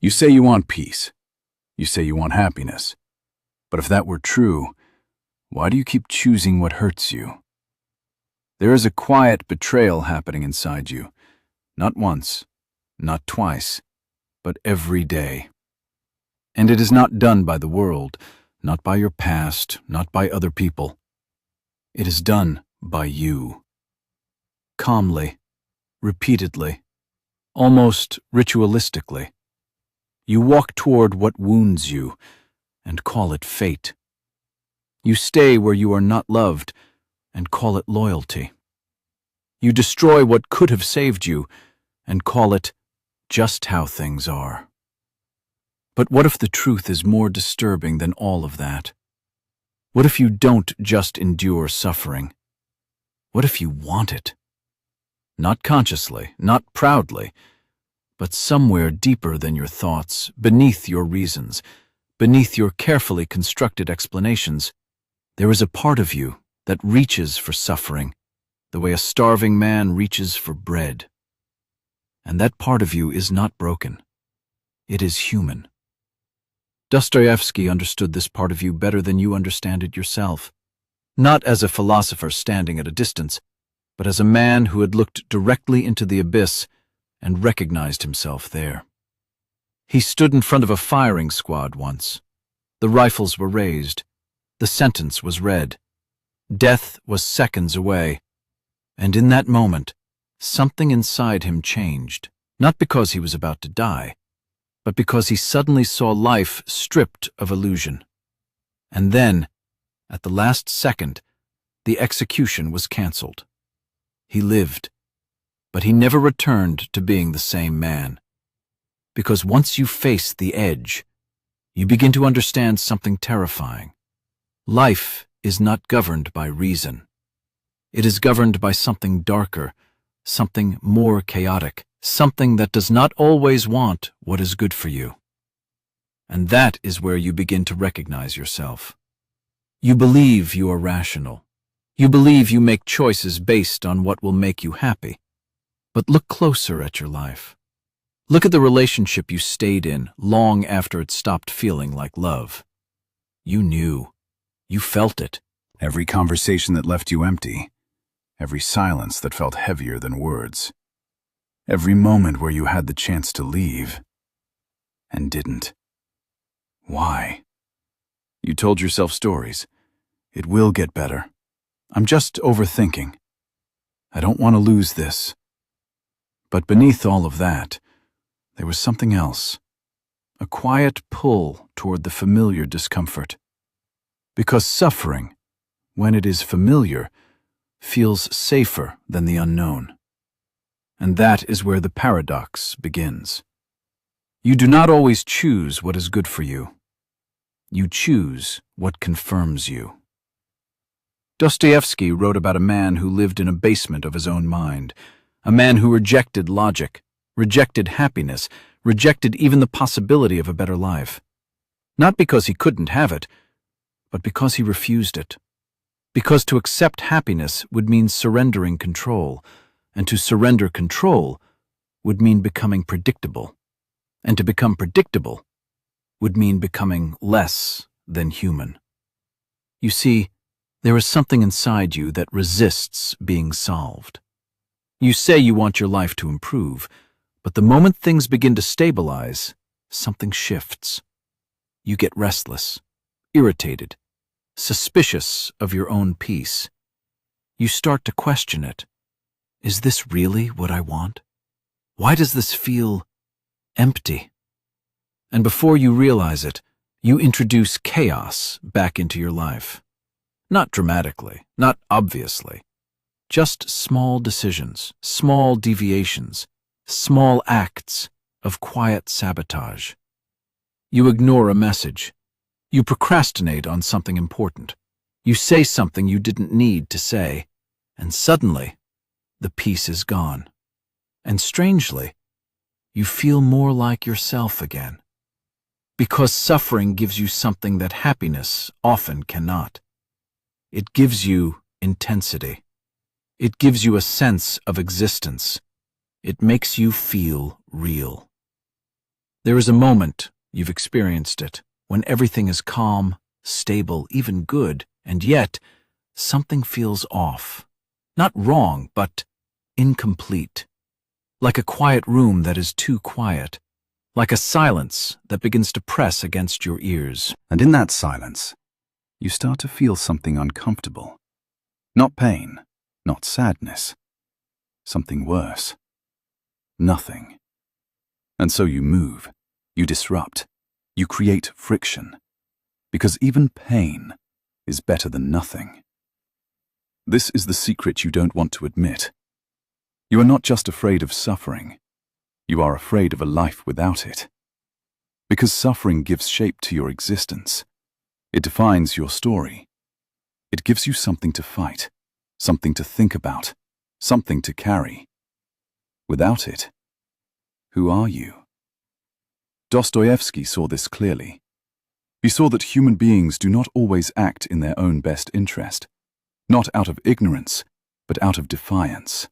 You say you want peace. You say you want happiness. But if that were true, why do you keep choosing what hurts you? There is a quiet betrayal happening inside you. Not once, not twice, but every day. And it is not done by the world, not by your past, not by other people. It is done by you. Calmly, repeatedly, almost ritualistically. You walk toward what wounds you and call it fate. You stay where you are not loved and call it loyalty. You destroy what could have saved you and call it just how things are. But what if the truth is more disturbing than all of that? What if you don't just endure suffering? What if you want it? Not consciously, not proudly, but somewhere deeper than your thoughts, beneath your reasons, beneath your carefully constructed explanations, there is a part of you that reaches for suffering the way a starving man reaches for bread. And that part of you is not broken. It is human. Dostoevsky understood this part of you better than you understand it yourself, not as a philosopher standing at a distance, but as a man who had looked directly into the abyss and recognized himself there. He stood in front of a firing squad once. The rifles were raised. The sentence was read. Death was seconds away. And in that moment, something inside him changed, not because he was about to die, but because he suddenly saw life stripped of illusion. And then, at the last second, the execution was canceled. He lived, but he never returned to being the same man. Because once you face the edge, you begin to understand something terrifying. Life is not governed by reason. It is governed by something darker, something more chaotic, something that does not always want what is good for you. And that is where you begin to recognize yourself. You believe you are rational. You believe you make choices based on what will make you happy. But look closer at your life. Look at the relationship you stayed in long after it stopped feeling like love. You knew. You felt it. Every conversation that left you empty. Every silence that felt heavier than words. Every moment where you had the chance to leave and didn't. Why? You told yourself stories. It will get better. I'm just overthinking. I don't want to lose this. But beneath all of that, there was something else. A quiet pull toward the familiar discomfort. Because suffering, when it is familiar, feels safer than the unknown. And that is where the paradox begins. You do not always choose what is good for you. You choose what confirms you. Dostoevsky wrote about a man who lived in a basement of his own mind, a man who rejected logic, rejected happiness, rejected even the possibility of a better life. Not because he couldn't have it, but because he refused it. Because to accept happiness would mean surrendering control, and to surrender control would mean becoming predictable. And to become predictable would mean becoming less than human. You see, there is something inside you that resists being solved. You say you want your life to improve, but the moment things begin to stabilize, something shifts. You get restless, irritated, suspicious of your own peace. You start to question it. Is this really what I want? Why does this feel empty? And before you realize it, you introduce chaos back into your life. Not dramatically, not obviously. Just small decisions, small deviations, small acts of quiet sabotage. You ignore a message. You procrastinate on something important. You say something you didn't need to say, and suddenly, the peace is gone. And strangely, you feel more like yourself again. Because suffering gives you something that happiness often cannot. It gives you intensity. It gives you a sense of existence. It makes you feel real. There is a moment, you've experienced it, when everything is calm, stable, even good, and yet something feels off. Not wrong, but incomplete. Like a quiet room that is too quiet. Like a silence that begins to press against your ears. And in that silence, you start to feel something uncomfortable. Not pain, not sadness. Something worse. Nothing. And so you move, you disrupt, you create friction. Because even pain is better than nothing. This is the secret you don't want to admit. You are not just afraid of suffering. You are afraid of a life without it. Because suffering gives shape to your existence. It defines your story. It gives you something to fight, something to think about, something to carry. Without it, who are you? Dostoevsky saw this clearly. He saw that human beings do not always act in their own best interest, not out of ignorance, but out of defiance.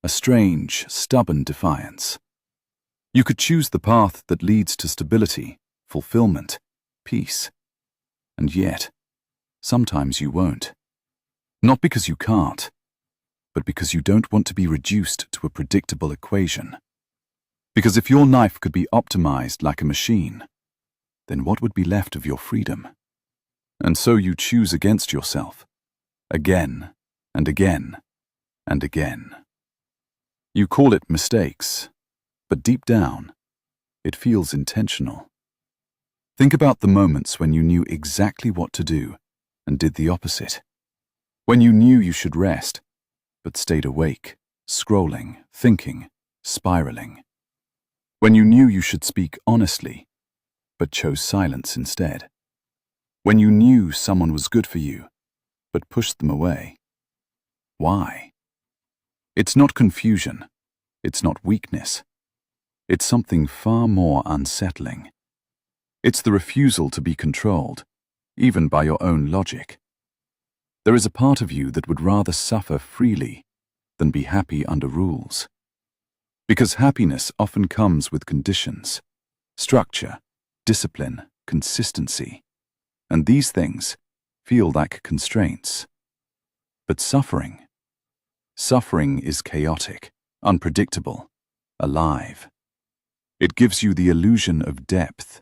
A strange, stubborn defiance. You could choose the path that leads to stability, fulfillment, peace. And yet, sometimes you won't. Not because you can't, but because you don't want to be reduced to a predictable equation. Because if your life could be optimized like a machine, then what would be left of your freedom? And so you choose against yourself, again and again and again. You call it mistakes, but deep down, it feels intentional. Think about the moments when you knew exactly what to do and did the opposite. When you knew you should rest, but stayed awake, scrolling, thinking, spiraling. When you knew you should speak honestly, but chose silence instead. When you knew someone was good for you, but pushed them away. Why? It's not confusion. It's not weakness. It's something far more unsettling. It's the refusal to be controlled, even by your own logic. There is a part of you that would rather suffer freely than be happy under rules. Because happiness often comes with conditions, structure, discipline, consistency. And these things feel like constraints. But suffering is chaotic, unpredictable, alive. It gives you the illusion of depth.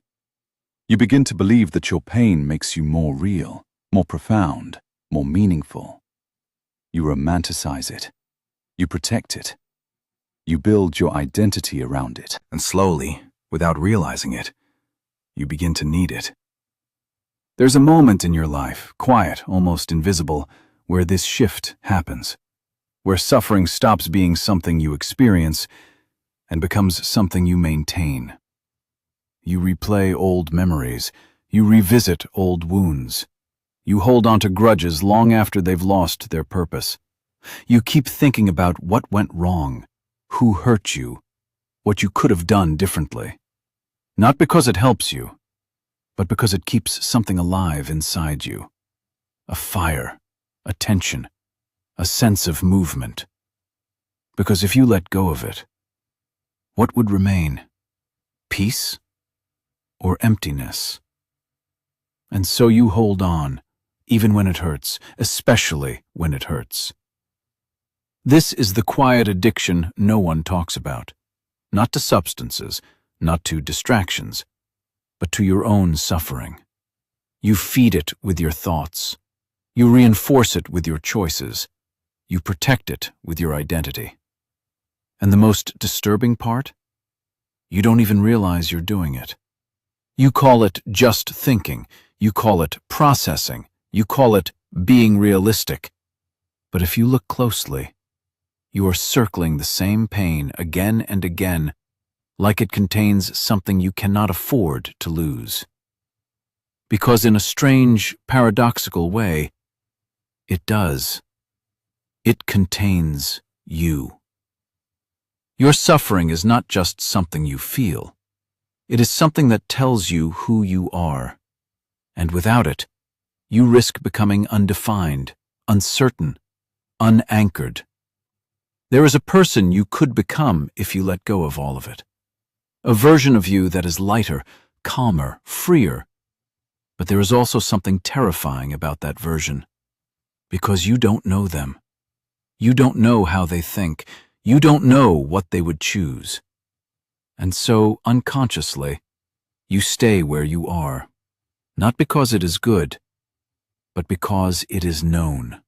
You begin to believe that your pain makes you more real, more profound, more meaningful. You romanticize it. You protect it. You build your identity around it. And slowly, without realizing it, you begin to need it. There's a moment in your life, quiet, almost invisible, where this shift happens. Where suffering stops being something you experience and becomes something you maintain. You replay old memories. You revisit old wounds. You hold on to grudges long after they've lost their purpose. You keep thinking about what went wrong, who hurt you, what you could have done differently. Not because it helps you, but because it keeps something alive inside you. A fire, a tension, a sense of movement. Because if you let go of it, what would remain? Peace or emptiness? And so you hold on, even when it hurts, especially when it hurts. This is the quiet addiction no one talks about. Not to substances, not to distractions, but to your own suffering. You feed it with your thoughts. You reinforce it with your choices. You protect it with your identity. And the most disturbing part? You don't even realize you're doing it. You call it just thinking. You call it processing. You call it being realistic. But if you look closely, you are circling the same pain again and again, like it contains something you cannot afford to lose. Because in a strange, paradoxical way, it does. It contains you. Your suffering is not just something you feel. It is something that tells you who you are. And without it, you risk becoming undefined, uncertain, unanchored. There is a person you could become if you let go of all of it. A version of you that is lighter, calmer, freer. But there is also something terrifying about that version. Because you don't know them. You don't know how they think. You don't know what they would choose. And so, unconsciously, you stay where you are. Not because it is good, but because it is known.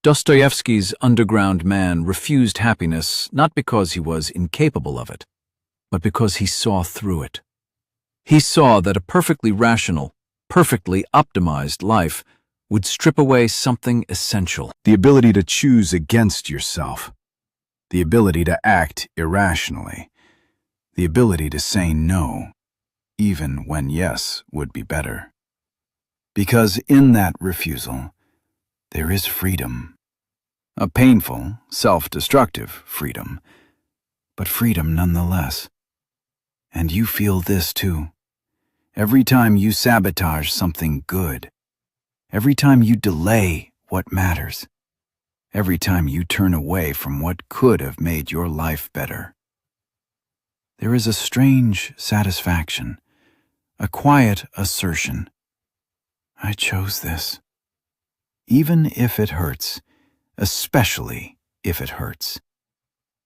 Dostoevsky's underground man refused happiness not because he was incapable of it, but because he saw through it. He saw that a perfectly rational, perfectly optimized life would strip away something essential. The ability to choose against yourself. The ability to act irrationally. The ability to say no, even when yes would be better. Because in that refusal, there is freedom. A painful, self-destructive freedom, but freedom nonetheless. And you feel this too. Every time you sabotage something good, every time you delay what matters, every time you turn away from what could have made your life better. There is a strange satisfaction, a quiet assertion. I chose this. Even if it hurts, especially if it hurts.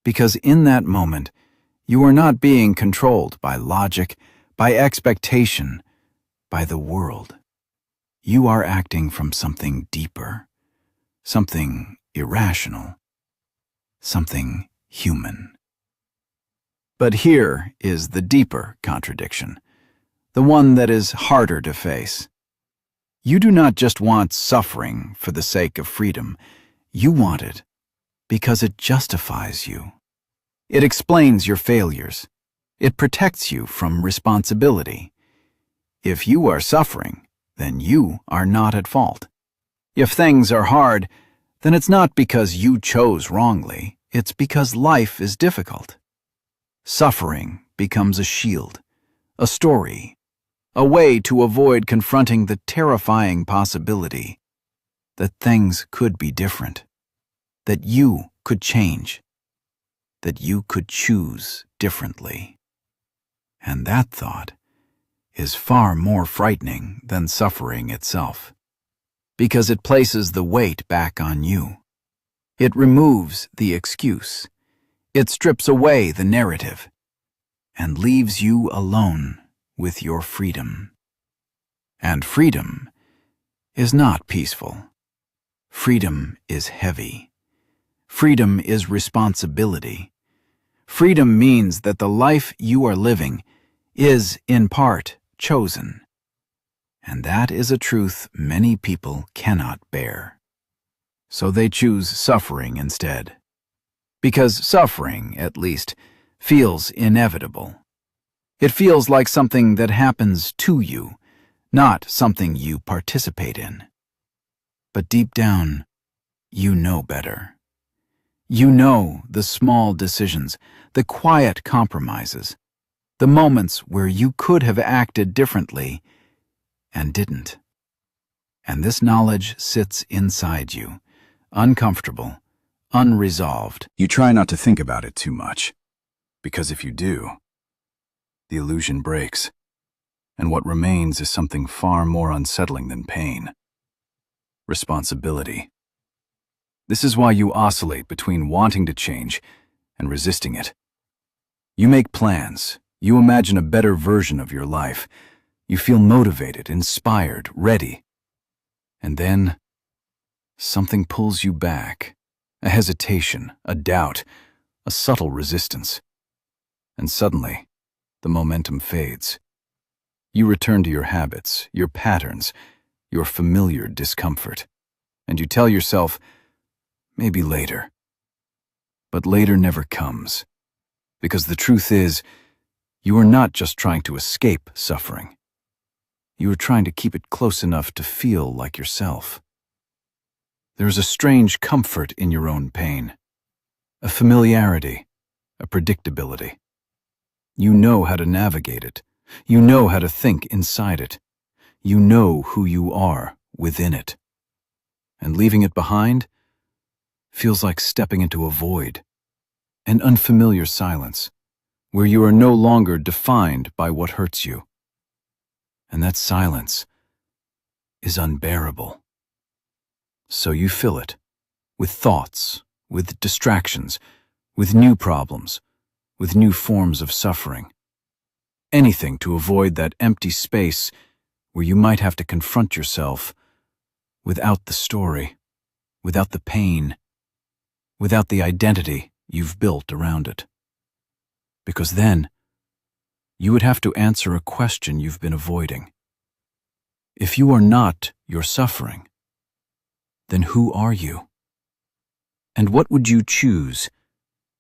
Because in that moment, you are not being controlled by logic, by expectation, by the world. You are acting from something deeper, something irrational, something human. But here is the deeper contradiction, the one that is harder to face. You do not just want suffering for the sake of freedom. You want it because it justifies you. It explains your failures. It protects you from responsibility. If you are suffering, then you are not at fault. If things are hard, then it's not because you chose wrongly. It's because life is difficult. Suffering becomes a shield, a story, a way to avoid confronting the terrifying possibility that things could be different, that you could change, that you could choose differently. And that thought is far more frightening than suffering itself, because it places the weight back on you. It removes the excuse. It strips away the narrative and leaves you alone with your freedom. And freedom is not peaceful. Freedom is heavy. Freedom is responsibility. Freedom means that the life you are living is, in part, chosen. And that is a truth many people cannot bear. So they choose suffering instead. Because suffering, at least, feels inevitable. It feels like something that happens to you, not something you participate in. But deep down, you know better. You know the small decisions, the quiet compromises, the moments where you could have acted differently and didn't. And this knowledge sits inside you, uncomfortable, unresolved. You try not to think about it too much, because if you do, the illusion breaks, and what remains is something far more unsettling than pain. Responsibility. This is why you oscillate between wanting to change and resisting it. You make plans. You imagine a better version of your life. You feel motivated, inspired, ready. And then, something pulls you back. A hesitation, a doubt, a subtle resistance. And suddenly, the momentum fades. You return to your habits, your patterns, your familiar discomfort. And you tell yourself, maybe later. But later never comes. Because the truth is, you are not just trying to escape suffering. You are trying to keep it close enough to feel like yourself. There is a strange comfort in your own pain, a familiarity, a predictability. You know how to navigate it. You know how to think inside it. You know who you are within it. And leaving it behind feels like stepping into a void, an unfamiliar silence, where you are no longer defined by what hurts you. And that silence is unbearable. So you fill it with thoughts, with distractions, with new problems, with new forms of suffering. Anything to avoid that empty space where you might have to confront yourself without the story, without the pain, without the identity you've built around it. Because then, you would have to answer a question you've been avoiding. If you are not your suffering, then who are you? And what would you choose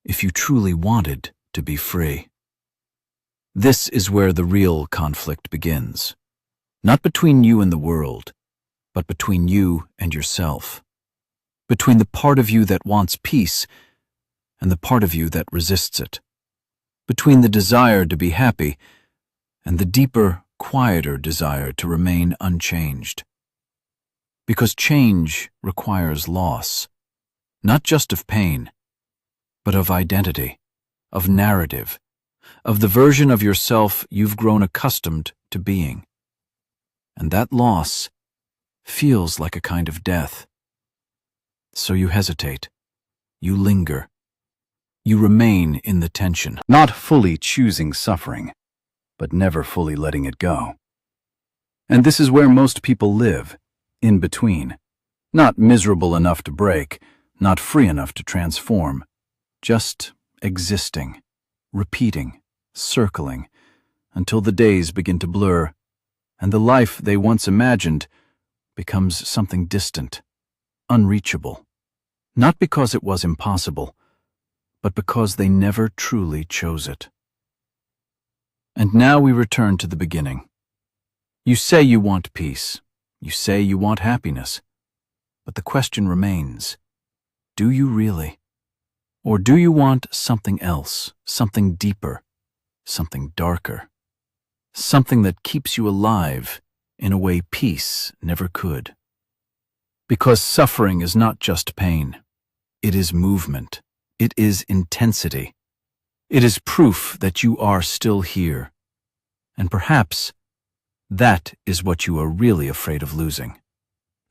if you truly wanted to be free? This is where the real conflict begins. Not between you and the world, but between you and yourself. Between the part of you that wants peace and the part of you that resists it. Between the desire to be happy and the deeper, quieter desire to remain unchanged. Because change requires loss, not just of pain, but of identity, of narrative, of the version of yourself you've grown accustomed to being. And that loss feels like a kind of death. So you hesitate, you linger, you remain in the tension, Not fully choosing suffering, but never fully letting it go. And this is where most people live, in between. Not miserable enough to break, not free enough to transform, just existing, repeating, circling, until the days begin to blur, and the life they once imagined becomes something distant, unreachable. Not because it was impossible, but because they never truly chose it. And now we return to the beginning. You say you want peace. You say you want happiness. But the question remains, do you really? Or do you want something else, something deeper, something darker? Something that keeps you alive in a way peace never could. Because suffering is not just pain. It is movement. It is intensity. It is proof that you are still here. And perhaps that is what you are really afraid of losing.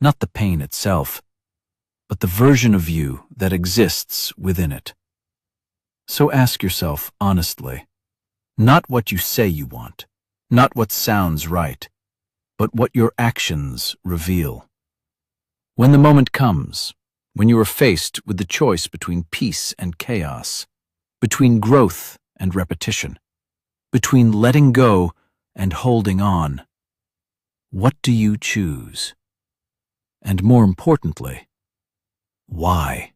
Not the pain itself, but the version of you that exists within it. So ask yourself honestly, not what you say you want, not what sounds right, but what your actions reveal. When the moment comes, when you are faced with the choice between peace and chaos, between growth and repetition, between letting go and holding on, what do you choose? And more importantly, why?